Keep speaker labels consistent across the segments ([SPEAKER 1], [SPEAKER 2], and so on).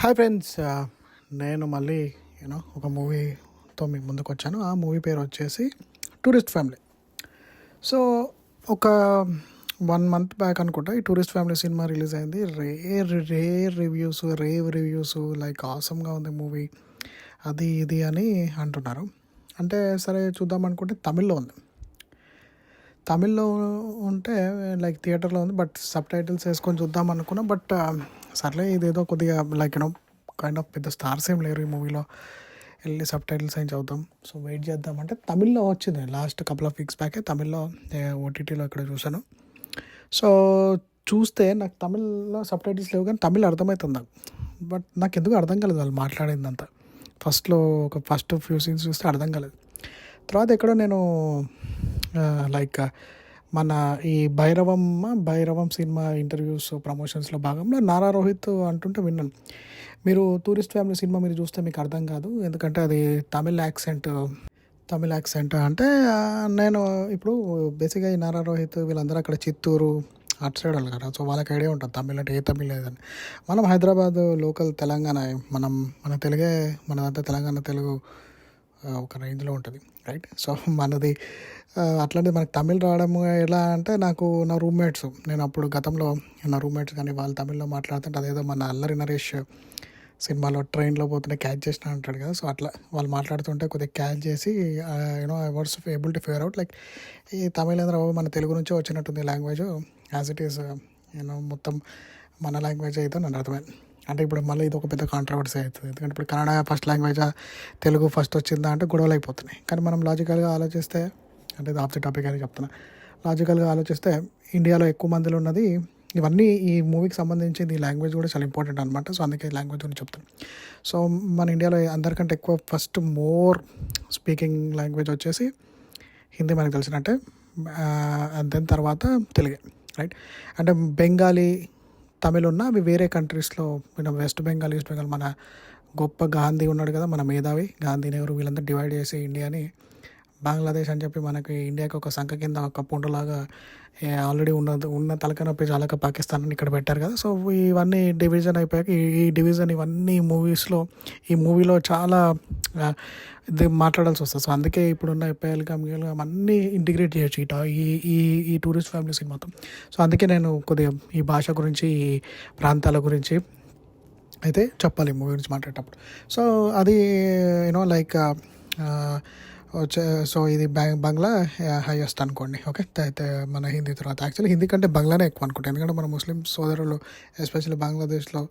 [SPEAKER 1] Hi friends, నేను మళ్ళీ ఒక మూవీతో మీ ముందుకు వచ్చాను. ఆ మూవీ పేరు వచ్చేసి టూరిస్ట్ ఫ్యామిలీ. సో ఒక 1 month బ్యాక్ అనుకుంటా ఈ టూరిస్ట్ ఫ్యామిలీ సినిమా రిలీజ్ అయింది. రేవ్ రివ్యూస్ లైక్ ఆసమ్గా ఉంది మూవీ, అది ఇది అని అంటున్నారు. అంటే సరే చూద్దాం అనుకుంటే తమిళ్లో ఉంది. తమిళ్లో ఉంటే లైక్ థియేటర్లో ఉంది, బట్ సబ్ టైటిల్స్ వేసుకొని చూద్దాం అనుకున్నా. బట్ సర్లే, ఇదేదో కొద్దిగా లైక్ కైండ్ ఆఫ్ పెద్ద స్టార్స్ ఏం లేరు ఈ మూవీలో, వెళ్ళి సబ్ టైటిల్స్ అయిన చదువుతాం. సో వెయిట్ చేద్దామంటే తమిళ్లో వచ్చింది లాస్ట్ కపుల్ ఆఫ్ వీక్స్ బ్యాకే. తమిళ్లో ఓటీటీలో ఇక్కడ చూశాను. సో చూస్తే నాకు తమిళ్లో సబ్ టైటిల్స్ లేవు, కానీ తమిళ్ అర్థమవుతుంది నాకు. బట్ నాకు ఎందుకు అర్థం కాలేదు వాళ్ళు మాట్లాడిందంతా. ఫస్ట్ ఫ్యూ సీన్స్ చూస్తే అర్థం కాలేదు. తర్వాత ఎక్కడో నేను లైక్ మన ఈ భైరవం సినిమా ఇంటర్వ్యూస్ ప్రమోషన్స్లో భాగంలో నారా రోహిత్ అంటుంటే విన్నాను, మీరు టూరిస్ట్ ఫ్యామిలీ సినిమా మీరు చూస్తే మీకు అర్థం కాదు, ఎందుకంటే అది తమిళ్ యాక్సెంట్ అంటే నేను ఇప్పుడు బేసిక్గా ఈ నారా రోహిత్ వీళ్ళందరూ అక్కడ చిత్తూరు అటు సైడ్ వాళ్ళు కదా. సో వాళ్ళకి ఐడియా ఉంటుంది తమిళ్ అంటే ఏ తమిళ్ లేదని. మనం హైదరాబాద్ లోకల్ తెలంగాణ, మన తెలుగే, మనదంతా తెలంగాణ తెలుగు ఒక రేంజ్లో ఉంటుంది, రైట్? సో మనది అట్లాంటిది మనకు తమిళ్ రావడం ఎలా అంటే, నా రూమ్మేట్స్, నేను అప్పుడు గతంలో నా రూమ్మేట్స్ కానీ వాళ్ళు తమిళ్లో మాట్లాడుతుంటే అదేదో మన అల్లరి నరేష్ సినిమాలో ట్రైన్లో పోతుంటే క్యాచ్ చేసిన అంటాడు కదా. సో అట్లా వాళ్ళు మాట్లాడుతుంటే కొద్దిగా క్యాచ్ చేసి I was able to figure out like ఈ తమిళేంద్ర మన తెలుగు నుంచే వచ్చినట్టుంది లాంగ్వేజ్, యాజ్ ఇట్ ఈస్ మొత్తం మన లాంగ్వేజ్ అయితే నన్ను అర్థమైంది. అంటే ఇప్పుడు మళ్ళీ ఇది ఒక పెద్ద కాంట్రవర్సీ అవుతుంది, ఎందుకంటే ఇప్పుడు కన్నడ ఫస్ట్ లాంగ్వేజా తెలుగు ఫస్ట్ వచ్చిందా అంటే గొడవలు అయిపోతున్నాయి. కానీ మనం లాజికల్గా ఆలోచిస్తే, అంటే ఇది ఆఫ్ ది టాపిక్ అని చెప్తున్నా, లాజికల్గా ఆలోచిస్తే ఇండియాలో ఎక్కువ మందిలో ఉన్నది ఇవన్నీ ఈ మూవీకి సంబంధించింది. ఈ లాంగ్వేజ్ కూడా చాలా ఇంపార్టెంట్ అనమాట. సో అందుకే ఈ లాంగ్వేజ్ గురించి చెప్తాను. సో మన ఇండియాలో అందరికంటే ఎక్కువ ఫస్ట్ మోర్ స్పీకింగ్ లాంగ్వేజ్ వచ్చేసి హిందీ మనకు తెలిసినట్టే, దాని తర్వాత తెలుగే, రైట్? అంటే బెంగాలీ, తమిళ్ ఉన్న అవి వేరే కంట్రీస్లో, వెస్ట్ బెంగాల్, ఈస్ట్ బెంగాల్, మన గొప్ప గాంధీ ఉన్నాడు కదా, మన మేధావి గాంధీ, నెహ్రూ, వీళ్ళంతా డివైడ్ చేసి ఇండియాని బంగ్లాదేశ్ అని చెప్పి మనకి ఇండియాకి ఒక సంఖ కింద ఒక పుండులాగా ఆల్రెడీ ఉన్న తలక నొప్పి చాలక పాకిస్తాన్ అని ఇక్కడ పెట్టారు కదా. సో ఇవన్నీ డివిజన్ అయిపోయాక ఈ డివిజన్ ఇవన్నీ ఈ మూవీలో చాలా ఇది మాట్లాడాల్సి వస్తుంది. సో అందుకే ఇప్పుడున్న ఎప్ఐఎల్గామ్ అన్నీ ఇంటిగ్రేట్ చేయొచ్చు ఈ టూరిస్ట్ ఫ్యామిలీ సినిమాతో. సో అందుకే నేను కొద్దిగా ఈ భాష గురించి, ఈ ప్రాంతాల గురించి అయితే చెప్పాలి మూవీ గురించి మాట్లాడేటప్పుడు. సో అది లైక్ సో ఇది బంగ్లా హైయెస్ట్ అనుకోండి, ఓకే? అయితే మన హిందీ తర్వాత, యాక్చువల్లీ హిందీ కంటే బంగ్లానే ఎక్కువ అనుకుంటాను, ఎందుకంటే మన ముస్లిం సోదరులు ఎస్పెషల్లీ బంగ్లాదేశ్లో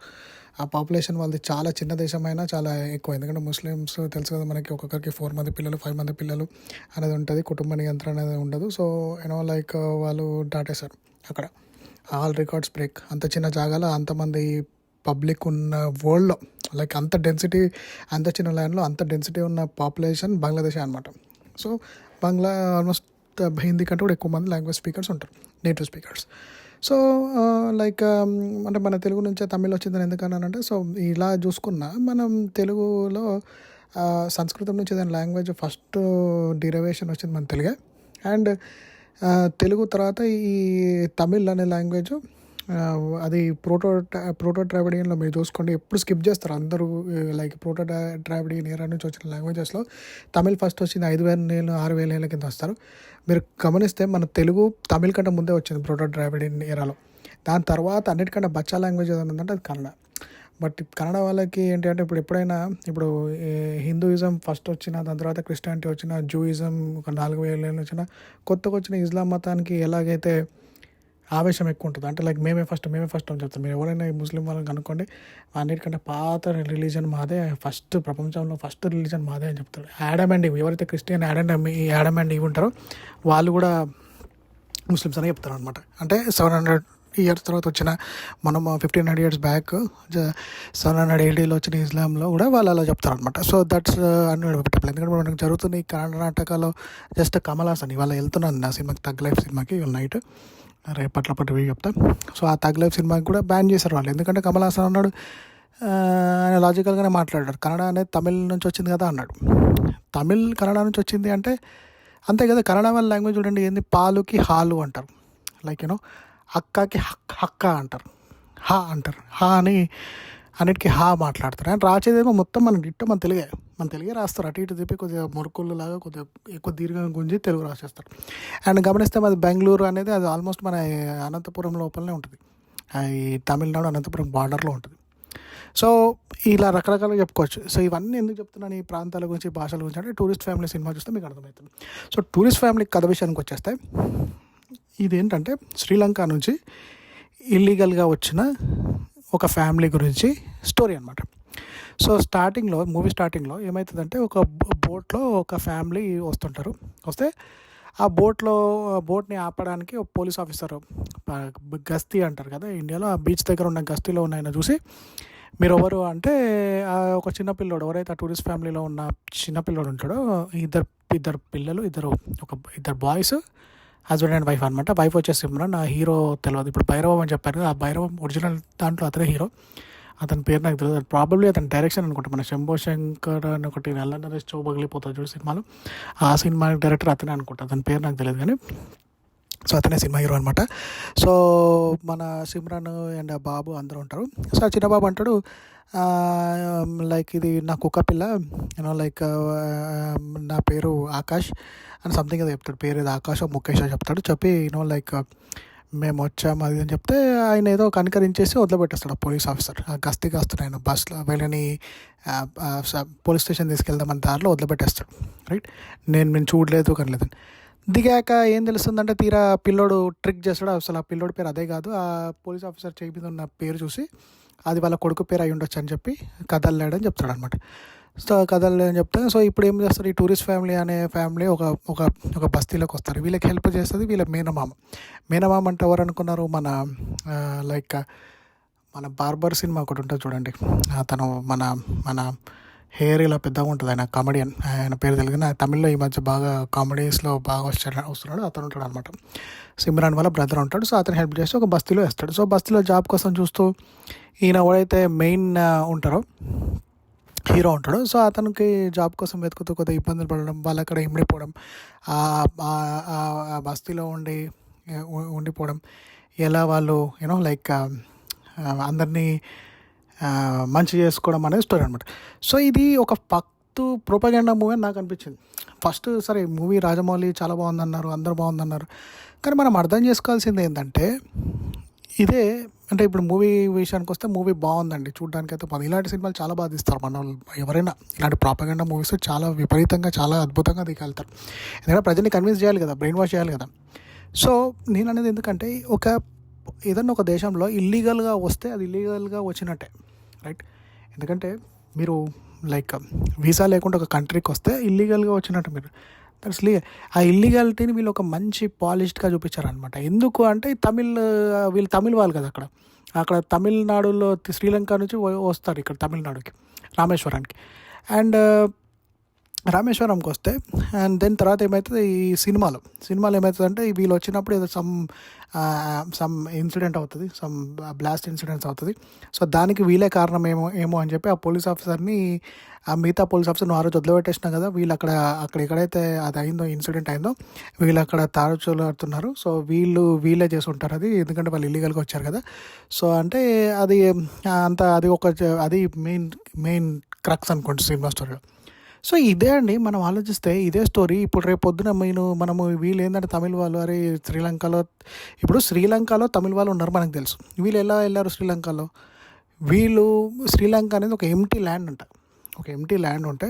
[SPEAKER 1] ఆ పాపులేషన్ వాళ్ళది చాలా చిన్న దేశమైనా చాలా ఎక్కువ. ఎందుకంటే ముస్లిమ్స్ తెలుసు కదా మనకి, ఒక్కొక్కరికి 4 మంది పిల్లలు, 5 మంది పిల్లలు అనేది ఉంటుంది, కుటుంబ నియంత్రణ అనేది ఉండదు. సో లైక్ వాళ్ళు దాటేశారు అక్కడ, ఆల్ రికార్డ్స్ బ్రేక్. అంత చిన్న జాగాలో అంతమంది పబ్లిక్ ఉన్న వరల్డ్లో, లైక్ అంత డెన్సిటీ, అంత చిన్న ల్యాండ్లో అంత డెన్సిటీ ఉన్న పాపులేషన్ బంగ్లాదేశ్ అనమాట. సో బంగ్లా ఆల్మోస్ట్ హిందీ కంటే కూడా ఎక్కువ మంది లాంగ్వేజ్ స్పీకర్స్ ఉంటారు, నేటివ్ స్పీకర్స్. సో లైక్ అంటే మన తెలుగు నుంచే తమిళ్ వచ్చిందని ఎందుకన్నానంటే, సో ఇలా చూసుకున్నా మనం తెలుగులో సంస్కృతం నుంచి ఏదైనా లాంగ్వేజ్ ఫస్ట్ డిరైవేషన్ వచ్చింది మన తెలుగే. అండ్ తెలుగు తర్వాత ఈ తమిళ్ అనే లాంగ్వేజ్ అది ప్రోటో ట్రావిడియన్లో మీరు చూసుకోండి, ఎప్పుడు స్కిప్ చేస్తారు అందరూ. లైక్ ప్రోటో ట్రావిడియన్ ఏరా నుంచి వచ్చిన లాంగ్వేజెస్లో తమిళ్ ఫస్ట్ వచ్చింది 5,000 ఏళ్ళు 6,000 ఏళ్ళ కింద వస్తారు. మీరు గమనిస్తే మన తెలుగు తమిళ్ కంటే ముందే వచ్చింది ప్రోటో ట్రావిడియన్ ఏరాలో. దాని తర్వాత అన్నిటికంటే బచ్చా లాంగ్వేజ్ ఏదైనా ఉందంటే అది కన్నడ. బట్ కన్నడ వాళ్ళకి ఏంటి అంటే, ఇప్పుడు హిందూయిజం ఫస్ట్ వచ్చిన, దాని తర్వాత క్రిస్టియానిటీ వచ్చిన, జూయిజం ఒక 4,000 ఏళ్ళు వచ్చిన, కొత్తగా వచ్చిన ఇస్లాం మతానికి ఎలాగైతే ఆవేశం ఎక్కువ ఉంటుంది, అంటే లైక్ మేమే ఫస్ట్ అని చెప్తారు. మీరు ఎవరైనా ఈ ముస్లిం వాళ్ళని కనుక్కోండి, అన్నిటికంటే పాత రిలీజన్ మాదే, ఫస్ట్ ప్రపంచంలో ఫస్ట్ రిలీజన్ మాదే అని చెప్తాడు. యాడమ్ అండ్ ఈవ్, ఎవరైతే క్రిస్టియన్ యాడమ్ అండ్ ఈవ్ ఉంటారో వాళ్ళు కూడా ముస్లిమ్స్ అని చెప్తారు అనమాట. అంటే 700 years తర్వాత వచ్చిన, మనం 1500 years బ్యాక్ 700 ADలో వచ్చిన ఇస్లాంలో కూడా వాళ్ళు అలా చెప్తారనమాట. So that's inevitable. ఎందుకంటే మనకు జరుగుతుంది ఈ కర్ణాటకలో జస్ట్ కమల్ హాసన్ ఇవాళ వెళ్తున్నాను నా సినిమాకి, తగ్ లైఫ్ సినిమాకి నైట్, రేపట్లపటి రివ్యూ చెప్తా. సో ఆ తగ్ లైఫ్ సినిమాకి కూడా బ్యాన్ చేశారు వాళ్ళు, ఎందుకంటే కమల్ హాసన్ అన్నాడు, ఆయన లాజికల్గానే మాట్లాడాడు, కన్నడ అనేది తమిళ్ నుంచి వచ్చింది కదా అన్నాడు. తమిళ్ కన్నడ నుంచి వచ్చింది అంటే అంతే కదా. కన్నడ వాళ్ళ లాంగ్వేజ్ చూడండి, ఏంది, పాలుకి హాలు అంటారు, లైక్ అక్కకి హక్క అంటారు, హా అంటారు, హా అని అన్నిటికీ హా మాట్లాడతారు. అండ్ రాసేదేమో మొత్తం మన తెలుగే రాస్తారు. అటు ఇటు తిప్పి కొద్దిగా మురుకులు లాగా కొద్దిగా ఎక్కువ దీర్ఘంగా గుంజి తెలుగు రాసేస్తారు. అండ్ గమనిస్తే అది బెంగళూరు అనేది అది ఆల్మోస్ట్ మన అనంతపురం లోపలనే ఉంటుంది. ఈ తమిళనాడు అనంతపురం బార్డర్లో ఉంటుంది. సో ఇలా రకరకాలుగా చెప్పుకోవచ్చు. సో ఇవన్నీ ఎందుకు చెప్తున్నాను ఈ ప్రాంతాల గురించి, భాషల గురించి అంటే టూరిస్ట్ ఫ్యామిలీ సినిమా చూస్తే మీకు అర్థమవుతుంది. సో టూరిస్ట్ ఫ్యామిలీ కథ విషయానికి వచ్చేస్తే ఇదేంటంటే శ్రీలంక నుంచి ఇల్లీగల్గా వచ్చిన ఒక ఫ్యామిలీ గురించి స్టోరీ అనమాట. సో మూవీ స్టార్టింగ్లో ఏమవుతుందంటే ఒక బోట్లో ఒక ఫ్యామిలీ వస్తే ఆ బోట్ని ఆపడానికి ఒక పోలీస్ ఆఫీసర్, గస్తీ అంటారు కదా ఇండియాలో, ఆ బీచ్ దగ్గర ఉన్న గస్తీలో ఉన్న ఆయన చూసి మీరు ఎవరు అంటే ఒక చిన్నపిల్లోడు, ఎవరైతే ఆ టూరిస్ట్ ఫ్యామిలీలో ఉన్న చిన్నపిల్లోడు ఉంటాడో, ఇద్దరు పిల్లలు, ఇద్దరు బాయ్స్, హస్బెండ్ అండ్ వైఫ్ అనమాట. వైఫ్ వచ్చేసి సిమ్రాన్, నా హీరో తెలియదు. ఇప్పుడు భైరవం అని చెప్పారు, ఆ భైరవం ఒరిజినల్ దాంట్లో అతనే హీరో. అతని పేరు నాకు తెలియదు. ప్రాబబ్లీ అతని డైరెక్షన్ అనుకుంటా. మన శంభో శంకర్ అని ఒకటి నల్ల నరేష్ చో పగిలిపోతుంది చూడు సినిమాలో, ఆ సినిమా డైరెక్టర్ అతనే అనుకుంటా. అతని పేరు నాకు తెలియదు కానీ సో అతనే సినిమా హీరో అనమాట. సో మన సిమ్రాన్ అండ్ బాబు అందరూ ఉంటారు. సో ఆ చిన్న బాబు అంటాడు లైక్ ఇది నా కుక్క పిల్ల, లైక్ నా పేరు ఆకాష్ అని సంథింగ్ ఏదో చెప్తాడు. పేరు ఏదో ఆకాష్ ముఖేష్ చెప్తాడు. చెప్పి లైక్ మేము వచ్చాము అది అని చెప్తే ఆయన ఏదో కనికరించేసి వదిలిపెట్టేస్తాడు ఆ పోలీస్ ఆఫీసర్. ఆ గస్తీ కాస్తున్నాయి బస్సులో వీళ్ళని పోలీస్ స్టేషన్ తీసుకెళ్దామని దారిలో వదిలిపెట్టేస్తాడు. రైట్, నేను చూడలేదు కనలేదని. దిగాక ఏం తెలుస్తుందంటే తీరా పిల్లోడు ట్రిక్ చేస్తాడు. అసలు ఆ పిల్లోడి పేరు అదే కాదు. ఆ పోలీస్ ఆఫీసర్ చేయి మీద ఉన్న పేరు చూసి అది వాళ్ళ కొడుకు పేరు అయి ఉండొచ్చు అని చెప్పి కదలలేడని చెప్తాడు అనమాట. సో కదలలేదని చెప్తే సో ఇప్పుడు ఏం చేస్తారు, ఈ టూరిస్ట్ ఫ్యామిలీ అనే ఫ్యామిలీ ఒక బస్తీలోకి వస్తారు. వీళ్ళకి హెల్ప్ చేస్తుంది వీళ్ళ మేనమామ అంటే ఎవరు అనుకున్నారు, లైక్ మన బార్బర్ సినిమా ఒకటి ఉంటుంది చూడండి, అతను మన హెయిర్ ఇలా పెద్దగా ఉంటుంది, ఆయన కామెడియన్, ఆయన పేరు తెలియదు. తమిళ్లో ఈ మధ్య బాగా కామెడీస్లో బాగా వస్తున్నాడు అతను ఉంటాడు అనమాట. సిమ్రాన్ వాళ్ళ బ్రదర్ ఉంటాడు. సో అతను హెల్ప్ చేస్తే ఒక బస్తీలో వేస్తాడు. సో బస్తీలో జాబ్ కోసం చూస్తూ ఈయన ఎవడైతే మెయిన్ ఉంటారో హీరో ఉంటాడు. సో అతనికి జాబ్ కోసం వెతుకుతూ కొద్దిగా ఇబ్బందులు పడడం, వాళ్ళు అక్కడ ఇమిడిపోవడం, ఆ బస్తీలో ఉండిపోవడం, ఎలా వాళ్ళు లైక్ అందరినీ మంచి చేసుకోవడం అనేది స్టోరీ అనమాట. సో ఇది ఒక ప్రొపగండా మూవీ అని నాకు అనిపించింది ఫస్ట్. సరే మూవీ రాజమౌళి చాలా బాగుందన్నారు, అందరూ బాగుందన్నారు, కానీ మనం అర్థం చేసుకోవాల్సింది ఏంటంటే ఇదే అంటే ఇప్పుడు మూవీ విషయానికి వస్తే మూవీ బాగుందండి చూడడానికి అయితే. ఇలాంటి సినిమాలు చాలా బాగా తీస్తారు మన వాళ్ళు. ఎవరైనా ఇలాంటి ప్రాపగండా మూవీస్ చాలా విపరీతంగా చాలా అద్భుతంగా దిగలుగుతారు. ఎందుకంటే ప్రజల్ని కన్విన్స్ చేయాలి కదా, బ్రెయిన్ వాష్ చేయాలి కదా. సో నేను అనేది ఎందుకంటే ఏదన్నా ఒక దేశంలో ఇల్లీగల్గా వస్తే అది ఇల్లీగల్గా వచ్చినట్టే, రైట్. ఎందుకంటే మీరు లైక్ వీసా లేకుండా ఒక కంట్రీకి వస్తే ఇల్లీగల్గా వచ్చినట్టు మీరు దట్స్ ఆ ఇల్లీగాలిటీని వీళ్ళు ఒక మంచి పాలిష్డ్గా చూపించారనమాట. ఎందుకు అంటే వీళ్ళు తమిళ్ వాళ్ళు కదా, అక్కడ తమిళనాడులో శ్రీలంక నుంచి వస్తారు ఇక్కడ తమిళనాడుకి రామేశ్వరానికి. అండ్ రామేశ్వరంకి వస్తే అండ్ దెన్ తర్వాత ఏమవుతుంది, ఈ సినిమాలో ఏమవుతుందంటే వీళ్ళు వచ్చినప్పుడు ఏదో సమ్ ఇన్సిడెంట్ అవుతుంది, సమ్ బ్లాస్ట్ ఇన్సిడెంట్స్ అవుతుంది. సో దానికి వీళ్ళే కారణం ఏమో అని చెప్పి ఆ పోలీస్ ఆఫీసర్ని, ఆ మిగతా పోలీస్ ఆఫీసర్ని ఆ రోజు వదిలిపెట్టేసినా కదా, వీళ్ళు అక్కడ ఎక్కడైతే అది అయిందో ఇన్సిడెంట్ అయిందో వీళ్ళు అక్కడ తారుచోలాడుతున్నారు. సో వీళ్ళే చేసి ఉంటారు అది, ఎందుకంటే వాళ్ళు ఇల్లీగల్గా వచ్చారు కదా. సో అంటే అది అది మెయిన్ క్రక్స్ అనుకోండి సినిమా స్టోరీలో. సో ఇదే అండి మనం ఆలోచిస్తే ఇదే స్టోరీ ఇప్పుడు రేపు పొద్దున మనము వీళ్ళు ఏంటంటే తమిళ వాళ్ళు, అరే శ్రీలంకలో తమిళ వాళ్ళు ఉన్నారు మనకు తెలుసు. వీళ్ళు ఎలా వెళ్ళారు శ్రీలంకలో, శ్రీలంక అనేది ఒక ఎంటీ ల్యాండ్ అంట. ఒక ఎంటీ ల్యాండ్ ఉంటే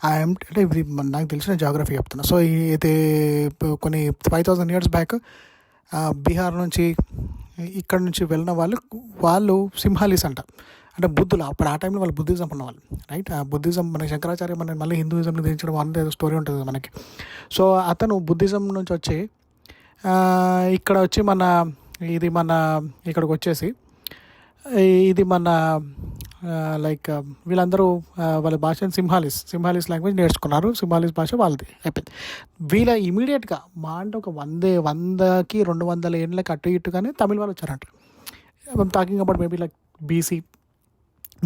[SPEAKER 1] ఆ ఎంటీ అంటే ఇది నాకు తెలిసిన జాగ్రఫీ చెప్తున్నా. సో అయితే కొన్ని 5000 years బ్యాక్ బీహార్ నుంచి ఇక్కడ నుంచి వెళ్ళిన వాళ్ళు సింహాలీస్ అంట, అంటే బుద్ధులు. అప్పుడు ఆ టైంలో వాళ్ళు బుద్ధిజం ఉన్నవాళ్ళు, రైట్. ఆ బుద్ధిజం మన శంకరాచార్య మన మళ్ళీ హిందూయిజంని దించడం అనేది స్టోరీ ఉంటుంది మనకి. సో అతను బుద్ధిజం నుంచి వచ్చి ఇక్కడ వచ్చి ఇక్కడికి వచ్చేసి ఇది మన లైక్ వీళ్ళందరూ వాళ్ళ భాషను సింహాలీస్ లాంగ్వేజ్ నేర్చుకున్నారు. సింహాలీస్ భాష వాళ్ళది అయిపోయింది. వీళ్ళ ఇమీడియట్గా అంటే ఒక 100కి 200 ఏళ్ళకి అటు ఇటుగానే తమిళ వాళ్ళు వచ్చారంట. Talking about maybe like BC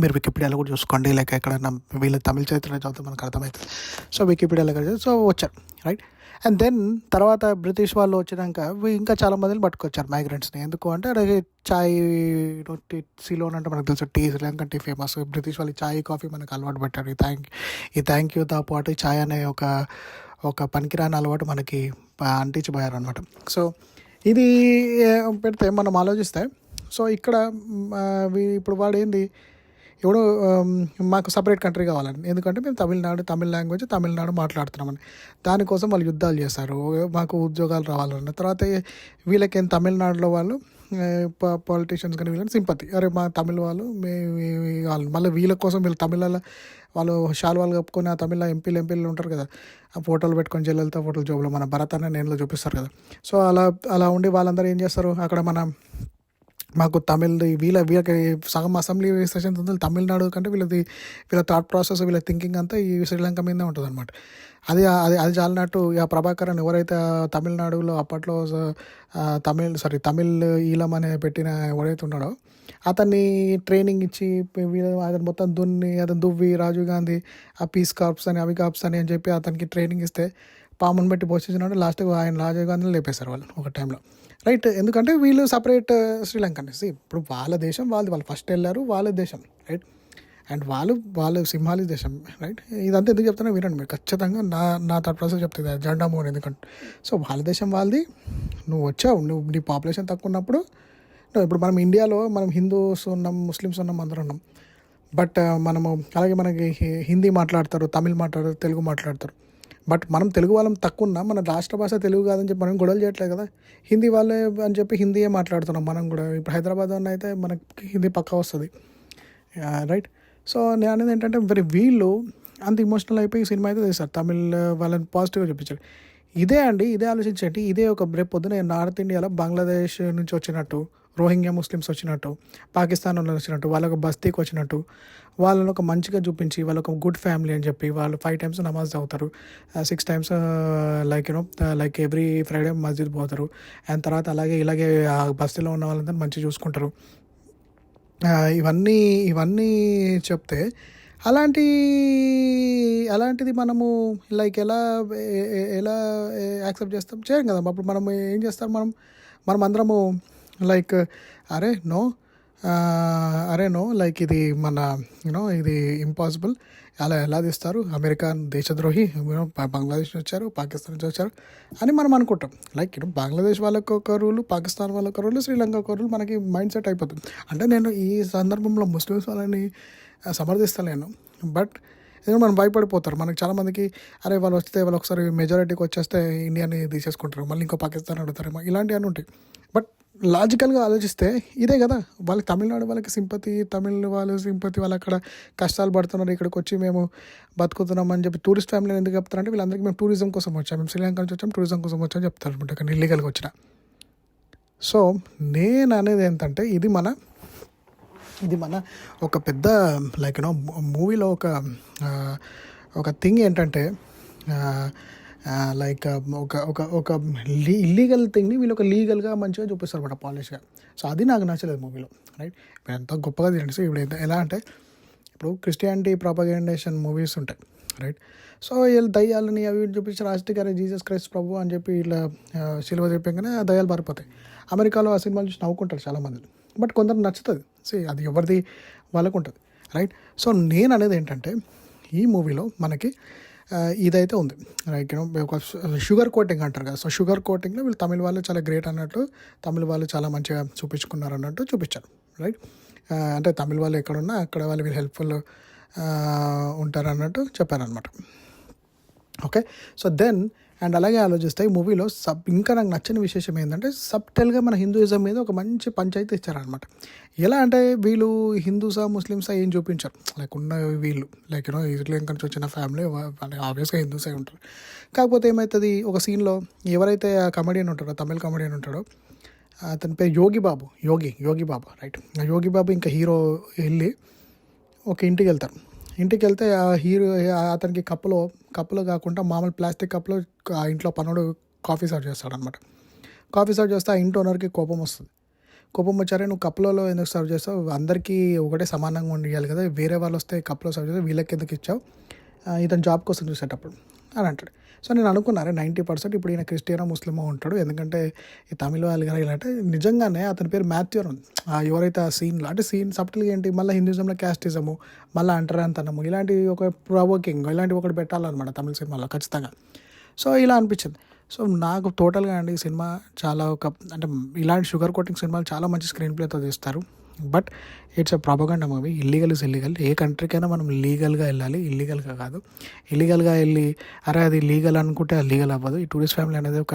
[SPEAKER 1] మీరు వికీపీడియాలో కూడా చూసుకోండి, లేక ఎక్కడైనా వీళ్ళ తమిళ చరిత్ర చదివితే మనకు అర్థమవుతుంది. సో వికీపీడియాలో కూడా సో వచ్చారు, రైట్. అండ్ దెన్ తర్వాత బ్రిటిష్ వాళ్ళు వచ్చినాక ఇంకా చాలా మందిని పట్టుకొచ్చారు మైగ్రెంట్స్ని. ఎందుకు అంటే అదే చాయ్ సిలోన్ అంటే మనకు తెలుసు, tea, Sri Lankan tea famous. British వాళ్ళు చాయ్ కాఫీ మనకు అలవాటు పెట్టారు. ఈ థ్యాంక్ యూతో పాటు చాయ్ అనే ఒక పనికిరాని అలవాటు మనకి అంటించిపోయారు అనమాట. సో ఇది పెడితే మనం ఆలోచిస్తే, సో ఇక్కడ ఇప్పుడు వాడు ఏంది, ఇప్పుడు మాకు సపరేట్ కంట్రీ కావాలని, ఎందుకంటే మేము తమిళ లాంగ్వేజ్ తమిళనాడు మాట్లాడుతున్నామని. దానికోసం వాళ్ళు యుద్ధాలు చేస్తారు, మాకు ఉద్యోగాలు రావాలన్న. తర్వాత వీళ్ళకి తమిళనాడులో వాళ్ళు పొలిటీషియన్స్ కానీ వీళ్ళని సింపతి, అరే మా తమిళ వాళ్ళు వాళ్ళు మళ్ళీ వీళ్ళ కోసం వీళ్ళు తమిళ వాళ్ళు శాలువాలు కప్పుకొని ఆ తమిళ ఎంపీలు ఉంటారు కదా, ఆ ఫోటోలు పెట్టుకొని జల్లెలతో ఫోటోలు జోబులో మన భరత్ అనే నేనులో చూపిస్తారు కదా. సో అలా ఉండి వాళ్ళందరూ ఏం చేస్తారు, అక్కడ మాకు వీళ్ళకి సగం అసెంబ్లీ సెషన్స్ ఉంది తమిళనాడు కంటే వీళ్ళ థాట్ ప్రాసెస్, వీళ్ళ థింకింగ్ అంతా ఈ శ్రీలంక మీదే ఉంటుంది అనమాట. అది చాలినట్టు ఇక ప్రభాకరన్ ఎవరైతే తమిళనాడులో అప్పట్లో తమిళ్ ఈలం అనే పెట్టిన ఎవరైతే ఉన్నాడో అతన్ని ట్రైనింగ్ ఇచ్చి అతను మొత్తం దువ్వి రాజీవ్ గాంధీ ఆ పీస్ కార్ప్స్ అని అవి కార్ప్స్ అని చెప్పి అతనికి ట్రైనింగ్ ఇస్తే పామును పెట్టి పోషించినాడు. లాస్ట్గా ఆయన రాజీవ్ గాంధీని లేపేశారు వాళ్ళు ఒక టైంలో, రైట్. ఎందుకంటే వీళ్ళు సపరేట్ శ్రీలంక అనేసి, ఇప్పుడు వాళ్ళ దేశం వాళ్ళు ఫస్ట్ వెళ్ళారు, వాళ్ళ దేశం, రైట్. అండ్ వాళ్ళు సింహాలి దేశం, రైట్. ఇదంతా ఎందుకు చెప్తున్నా వినండి మీరు ఖచ్చితంగా. నా థాట్ ప్రాసెస్ చెప్తుంది జెండా మోహన్. ఎందుకంటే సో వాళ్ళ దేశం వాళ్ళది, నువ్వు వచ్చావు, నీ పాపులేషన్ తక్కువ ఉన్నప్పుడు ఇప్పుడు మనం ఇండియాలో మనం హిందూస్ ఉన్నాం, ముస్లిమ్స్ ఉన్నాం, అందరూ ఉన్నాం. బట్ అలాగే మనకి హిందీ మాట్లాడతారు, తమిళ్ మాట్లాడతారు, తెలుగు మాట్లాడతారు. బట్ మనం తెలుగు వాళ్ళం తక్కువ ఉన్నా మన రాష్ట్ర భాష తెలుగు కాదని చెప్పి మనం గొడవలు చేయట్లేదు కదా. హిందీ వాళ్ళే అని చెప్పి హిందీయే మాట్లాడుతున్నాం మనం కూడా. ఇప్పుడు హైదరాబాద్ అన్న అయితే మనకి హిందీ పక్కా వస్తుంది, రైట్. సో నేను అనేది ఏంటంటే మరి వీళ్ళు అంత ఇమోషనల్ అయిపోయి సినిమా అయితే తీస్తారు, తమిళ్ వాళ్ళని పాజిటివ్గా చూపించారు. ఇదే ఆలోచించండి. ఇదే ఒక రేపు పొద్దున నార్త్ ఇండియాలో బంగ్లాదేశ్ నుంచి వచ్చినట్టు, రోహింగ్యా ముస్లిమ్స్ వచ్చినట్టు, పాకిస్తాన్ వాళ్ళు వచ్చినట్టు, వాళ్ళొక బస్తీకి వచ్చినట్టు వాళ్ళని ఒక మంచిగా చూపించి వాళ్ళొక గుడ్ ఫ్యామిలీ అని చెప్పి వాళ్ళు 5 times నమాజ్ చదువుతారు, 6 times లైక్ ఎవ్రీ ఫ్రైడే మస్జిద్ పోతారు. అండ్ తర్వాత ఇలాగే ఆ బస్తీలో ఉన్న వాళ్ళందరూ మంచిగా చూసుకుంటారు. ఇవన్నీ చెప్తే అలాంటిది మనము లైక్ ఎలా యాక్సెప్ట్ చేయం కదా. అప్పుడు మనం ఏం చేస్తాం, మనం అందరము లైక్ అరే నో లైక్ ఇది మన ఇది ఇంపాసిబుల్, అలా ఎలా తీస్తారు, అమెరికా దేశద్రోహి, బంగ్లాదేశ్ నుంచి వచ్చారు, పాకిస్తాన్ నుంచి వచ్చారు అని మనం అనుకుంటాం. లైక్ బంగ్లాదేశ్ వాళ్ళకి ఒక రూలు, పాకిస్తాన్ వాళ్ళకి ఒక రూలు, శ్రీలంక ఒక రూలు మనకి మైండ్ సెట్ అయిపోతుంది. అంటే నేను ఈ సందర్భంలో ముస్లిమ్స్ వాళ్ళని సమర్థిస్తలేను, బట్ ఎందుకంటే మనం భయపడిపోతారు. మనకు చాలామందికి అరే వాళ్ళు ఒకసారి మెజారిటీకి వచ్చేస్తే ఇండియాని తీసేసుకుంటారు, మళ్ళీ ఇంకో పాకిస్తాన్ అడుగుతారేమో, ఇలాంటివన్నీ ఉంటాయి. బట్ లాజికల్గా ఆలోచిస్తే ఇదే కదా, వాళ్ళకి తమిళనాడు వాళ్ళకి సింపతి, తమిళ వాళ్ళు సింపతి, వాళ్ళు అక్కడ కష్టాలు పడుతున్నారు, ఇక్కడికి వచ్చి మేము బతుకుతున్నాం అని చెప్పి టూరిస్ట్ ఫ్యామిలీ ఎందుకు చెప్తారంటే వీళ్ళందరికీ మేము టూరిజం కోసం వచ్చాం, మేము శ్రీలంక నుంచి వచ్చాం, టూరిజం కోసం వచ్చామని చెప్తారు అనమాట, కానీ ఇల్లీగల్గా వచ్చిన. సో నేను అనేది ఏంటంటే ఇది మన ఒక పెద్ద లైక్ మూవీలో ఒక థింగ్ ఏంటంటే లైక్ ఒక ఇల్లీగల్ థింగ్ని వీళ్ళు ఒక లీగల్గా మంచిగా చూపిస్తారు అన్నమాట, పాలిష్గా. సో అది నాకు నచ్చలేదు మూవీలో, రైట్. ఇప్పుడు ఎంతో గొప్పగా తినండి. సో ఇప్పుడు ఎలా అంటే ఇప్పుడు క్రిస్టియానిటీ ప్రాపగేండేషన్ మూవీస్ ఉంటాయి, రైట్. సో వీళ్ళు దయ్యాలని అవి చూపించి రాష్ట్రీయ జీసస్ క్రైస్ట్ ప్రభు అని చెప్పి ఇలా సిలువ చెప్పగానే ఆ దయ్యాలు పారిపోతాయి. అమెరికాలో ఆ సినిమాలు చూసి నవ్వుకుంటారు చాలామంది, బట్ కొందరు నచ్చుతుంది. అది ఎవరిది వాళ్ళకు ఉంటుంది, రైట్. సో నేను అనేది ఏంటంటే ఈ మూవీలో మనకి ఇదైతే ఉంది, రైట్. ఒక షుగర్ కోటింగ్ అంటారు కదా. సో షుగర్ కోటింగ్లో వీళ్ళు తమిళ వాళ్ళు చాలా గ్రేట్ అన్నట్టు, తమిళ వాళ్ళు చాలా మంచిగా చూపించుకున్నారు అన్నట్టు చూపించారు, రైట్. అంటే తమిళ వాళ్ళు ఎక్కడున్నా అక్కడ వాళ్ళు వీళ్ళు హెల్ప్ఫుల్ ఉంటారు అన్నట్టు చెప్పారనమాట. ఓకే. సో దెన్ అండ్ అలాగే ఆలోచిస్తే ఈ మూవీలో ఇంకా నాకు నచ్చిన విశేషం ఏంటంటే సబ్టెల్గా మన హిందూయిజం మీద ఒక మంచి పంచాయతీ ఇచ్చారనమాట. ఎలా అంటే వీళ్ళు హిందూసా ముస్లిమ్సా ఏం చూపించారు, లైక్ ఉన్న వీళ్ళు లైక్ శ్రీలంక నుంచి వచ్చిన ఫ్యామిలీ ఆబ్వియస్గా హిందూసే ఉంటారు. కాకపోతే ఏమవుతుంది, ఒక సీన్లో ఎవరైతే ఆ కమెడియన్ ఉంటాడో, తమిళ కమెడియన్ ఉంటాడో, అతని పేరు యోగి బాబా, రైట్. ఆ యోగి బాబు ఇంకా హీరో వెళ్ళి ఒక ఇంటికి వెళ్తే ఆ హీరో అతనికి కప్పులో కాకుండా మామూలు ప్లాస్టిక్ కప్పులో ఆ ఇంట్లో పనుడు కాఫీ సర్వ్ చేస్తాడనమాట. కాఫీ సర్వ్ చేస్తే ఆ ఇంటి ఓనర్కి కోపం వస్తుంది. కోపం వచ్చారే నువ్వు కప్పులలో ఎందుకు సర్వ్ చేస్తావు, అందరికీ ఒకటే సమానంగా ఉండియాలి కదా, వేరే వాళ్ళు వస్తే కప్పులో సర్వ్ చేస్తే వీళ్ళకి ఎందుకు ఇచ్చావు, ఇతను జాబ్ కోసం చూసేటప్పుడు అని అంటాడు. సో నేను అనుకున్నాను 90% ఇప్పుడు ఈయన క్రిస్టియనో ముస్లిమో ఉంటాడు, ఎందుకంటే ఈ తమిళ వాళ్ళు కానీ ఇలా అంటే నిజంగానే అతని పేరు మాథ్యూ అని ఉంది. ఎవరైతే ఆ సీన్లో అంటే సీన్ సబ్టిల్గా ఏంటి మళ్ళీ హిందూజంలో క్యాస్టిజము మళ్ళీ అంటరాంతనము ఇలాంటివి ఒక ప్రొవోకింగ్ ఇలాంటివి ఒకటి పెట్టాలన్నమాట తమిళ సినిమాలో ఖచ్చితంగా. సో ఇలా అనిపించింది. సో నాకు టోటల్గా అండి ఈ సినిమా చాలా అంటే ఇలాంటి షుగర్ కోటింగ్ సినిమాలు చాలా మంచి స్క్రీన్ ప్లేతో తీస్తారు. But it's a propaganda movie. Illegal is illegal. ఏ కంట్రీకైనా మనం లీగల్గా వెళ్ళాలి, ఇల్లీగల్గా కాదు. ఇల్లీగల్గా వెళ్ళి అరే అది లీగల్ అనుకుంటే అది లీగల్ అవ్వదు. ఈ టూరిస్ట్ ఫ్యామిలీ అనేది ఒక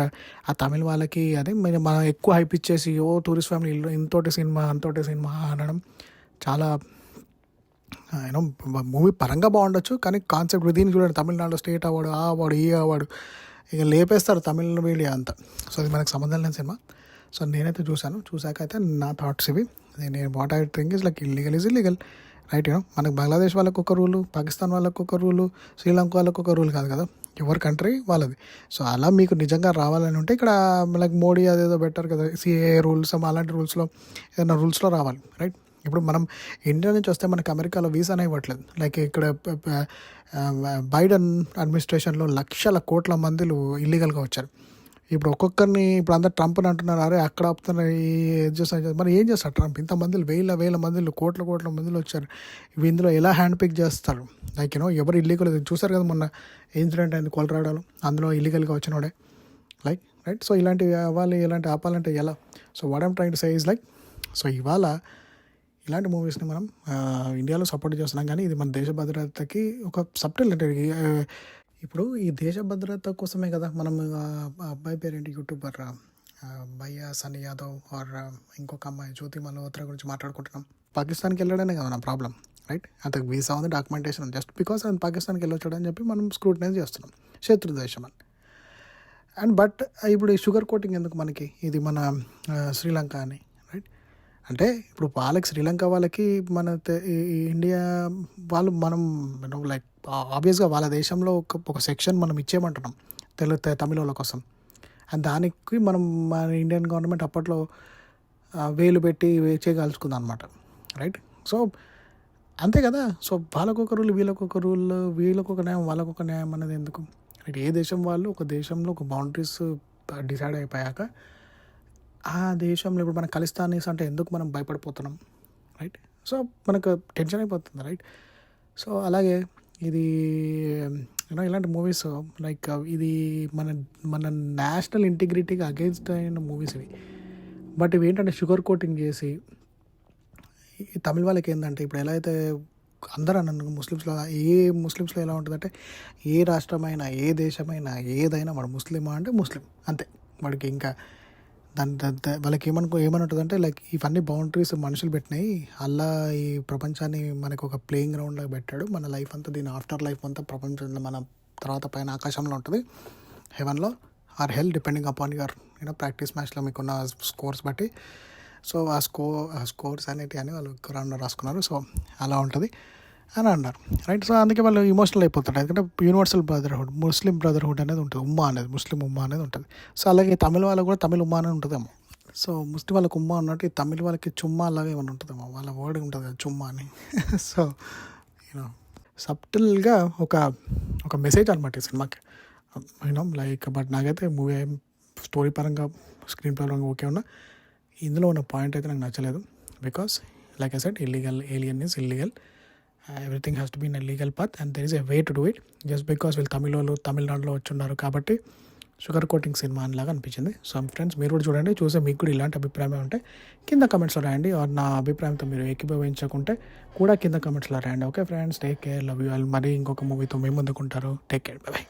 [SPEAKER 1] ఆ తమిళ వాళ్ళకి అదే మనం ఎక్కువ హైప్ ఇచ్చేసి టూరిస్ట్ ఫ్యామిలీ ఇంతోటి సినిమా అంతోటి సినిమా అనడం చాలా యూనో మూవీ పరంగా బాగుండొచ్చు, కానీ కాన్సెప్ట్ దీన్ని చూడండి, తమిళనాడులో స్టేట్ అవార్డు ఆ అవార్డు ఈ అవార్డు ఇక లేపేస్తారు తమిళ మీడియా అంతా. సో అది మనకు సంబంధం లేని సినిమా. సో నేనైతే చూసాక అయితే నా థాట్స్ ఇవి. నేను what I think is like illegal is illegal, right. మనకు బంగ్లాదేశ్ వాళ్ళకు ఒక రూలు, పాకిస్తాన్ వాళ్ళకు ఒక రూలు, శ్రీలంక వాళ్ళకు ఒక రూల్ కాదు కదా, ఎవరి కంట్రీ వాళ్ళది. సో అలా మీకు నిజంగా రావాలని ఉంటే ఇక్కడ లైక్ మోడీ అదేదో బెటర్ కదా, సిఏ రూల్స్ అలాంటి రూల్స్లో ఏదైనా రూల్స్లో రావాలి, రైట్. ఇప్పుడు మనం ఇండియా నుంచి వస్తే మనకి అమెరికాలో వీసానే ఇవ్వట్లేదు. లైక్ ఇక్కడ బైడెన్ అడ్మినిస్ట్రేషన్లో లక్షల కోట్ల మందిలు ఇల్లీగల్గా వచ్చారు. ఇప్పుడు ఒక్కొక్కరిని ఇప్పుడు అందరు ట్రంప్ని అంటున్నారు, అరే అక్కడ ఆపుతున్నారు చేస్తారు, మరి ఏం చేస్తారు ట్రంప్, ఇంతమందిలు వేల మందిలు కోట్ల మందిలో వచ్చారు. ఇవి ఇందులో ఎలా హ్యాండ్ పిక్ చేస్తారు, లైక్ ఎవరు ఇల్లీగల్ చూసారు కదా మొన్న ఇన్సిడెంట్ అయింది కొలరాడోలో, అందులో ఇల్లీగల్గా వచ్చినోడే, లైక్ రైట్. సో ఇలాంటివి అవ్వాలి, ఇలాంటి ఆపాలంటే ఎలా. So what I'm trying to say is like, so ఇవాళ ఇలాంటి మూవీస్ని మనం ఇండియాలో సపోర్ట్ చేస్తున్నాం, కానీ ఇది మన దేశ భద్రతకి ఒక సబ్టల్ అంటే ఇప్పుడు ఈ దేశ భద్రత కోసమే కదా మనం అబ్బాయి పేరేంటి యూట్యూబర్ భయ్యా సన్నీ యాదవ్ ఆర్ ఇంకొక అమ్మాయి జ్యోతి మల్హోత్రా గురించి మాట్లాడుకుంటున్నాం. పాకిస్తాన్కి వెళ్ళడమే కదా నా ప్రాబ్లం, రైట్. అంతకు వీసా ఉంది, డాక్యుమెంటేషన్ ఉంది, జస్ట్ బికాస్ అది పాకిస్తాన్కి వెళ్ళొచ్చాడు అని చెప్పి మనం స్క్రూటినైజ్ చేస్తున్నాం, శత్రు దేశం అని. అండ్ బట్ ఇప్పుడు ఈ షుగర్ కోటింగ్ ఎందుకు మనకి, ఇది మన శ్రీలంక అని, రైట్. అంటే ఇప్పుడు వాళ్ళకి శ్రీలంక వాళ్ళకి మన ఇండియా వాళ్ళు మనం లైక్ ఆబ్వియస్గా వాళ్ళ దేశంలో ఒక సెక్షన్ మనం ఇచ్చేయమంటున్నాం తమిళ వాళ్ళ కోసం. అండ్ దానికి మనం మన ఇండియన్ గవర్నమెంట్ అప్పట్లో వేలు పెట్టి చేయగలుచుకుందాం అనమాట, రైట్. సో అంతే కదా. సో వాళ్ళకొక రూల్ వీళ్ళకొక రూల్, వీళ్ళకొక న్యాయం వాళ్ళకొక న్యాయం అనేది ఎందుకు, రైట్. ఏ దేశం వాళ్ళు ఒక దేశంలో ఒక బౌండరీస్ డిసైడ్ అయిపోయాక ఆ దేశంలో ఇప్పుడు మన ఖలిస్తానీస్ అంటే ఎందుకు మనం భయపడిపోతున్నాం, రైట్. సో మనకు టెన్షన్ అయిపోతుంది, రైట్. సో అలాగే ఇది ఇలాంటి మూవీస్ లైక్ ఇది మన నేషనల్ ఇంటిగ్రిటీకి అగేన్స్ట్ అయిన మూవీస్ ఇవి. బట్ ఇవి ఏంటంటే షుగర్ కోటింగ్ చేసి తమిళ వాళ్ళకి ఏంటంటే ఇప్పుడు ఎలా అయితే అందరూ అన్నాను ముస్లిమ్స్లో ఎలా ఉంటుందంటే ఏ రాష్ట్రమైనా ఏ దేశమైనా ఏదైనా వాడు ముస్లిమా అంటే ముస్లిం అంతే, వాడికి ఇంకా వాళ్ళకి ఏమని ఉంటుందంటే లైక్ ఇవన్నీ బౌండరీస్ మనుషులు పెట్టినాయి, అల్లా ఈ ప్రపంచాన్ని మనకు ఒక ప్లేయింగ్ గ్రౌండ్లో పెట్టాడు, మన లైఫ్ అంతా దీని ఆఫ్టర్ లైఫ్ అంతా ప్రపంచంలో మన తర్వాత పైన ఆకాశంలో ఉంటుంది, హెవెన్లో or hell depending upon your practice మ్యాచ్లో మీకున్న స్కోర్స్ బట్టి. సో ఆ స్కోర్స్ అనేటివి అని వాళ్ళు ఖురాన్లో రాసుకున్నారు. సో అలా ఉంటుంది అని అన్నారు, రైట్. సో అందుకే వాళ్ళు ఇమోషనల్ అయిపోతారు, ఎందుకంటే యూనివర్సల్ బ్రదర్హుడ్, ముస్లిం బ్రదర్హుడ్ అనేది ఉంటుంది, ఉమ్మా అనేది, ముస్లిం ఉమ్మా అనేది ఉంటుంది. సో అలాగే తమిళ వాళ్ళకు కూడా తమిళ ఉమ్మా అనేది ఉంటుందేమో. సో ముస్లిం వాళ్ళకి ఉమ్మా ఉన్నట్టు ఈ తమిళ వాళ్ళకి చుమ్మా అలాగే ఏమైనా ఉంటుందేమో, వాళ్ళ వర్డ్ ఉంటుంది కదా చుమ్మా అని. సో సబ్టిల్గా ఒక మెసేజ్ అనమాట ఈ సినిమాకి, లైక్. బట్ నాకైతే మూవీ స్టోరీ పరంగా స్క్రీన్ పరంగా ఓకే ఉన్నా, ఇందులో ఉన్న పాయింట్ అయితే నాకు నచ్చలేదు. Because like I said illegal, alien is illegal, everything has to be in a legal path and there is a way to do it. Just because వీళ్ళు తమిళనాడులో వచ్చి ఉన్నారు కాబట్టి షుగర్ కోటింగ్ సినిమా లాగా అనిపించింది. సో ఫ్రెండ్స్ మీరు కూడా చూడండి, చూసే మీకు కూడా ఇలాంటి అభిప్రాయం ఉంటే కింద కమెంట్స్లో రాయండి. నా అభిప్రాయంతో మీరు ఏకీభవించకుంటే కూడా కింద కమెంట్స్లో రాయండి. Okay friends, take care, love you all. మరి ఇంకొక మూవీతో మేము ముందుకుంటారు. Take care, bye by.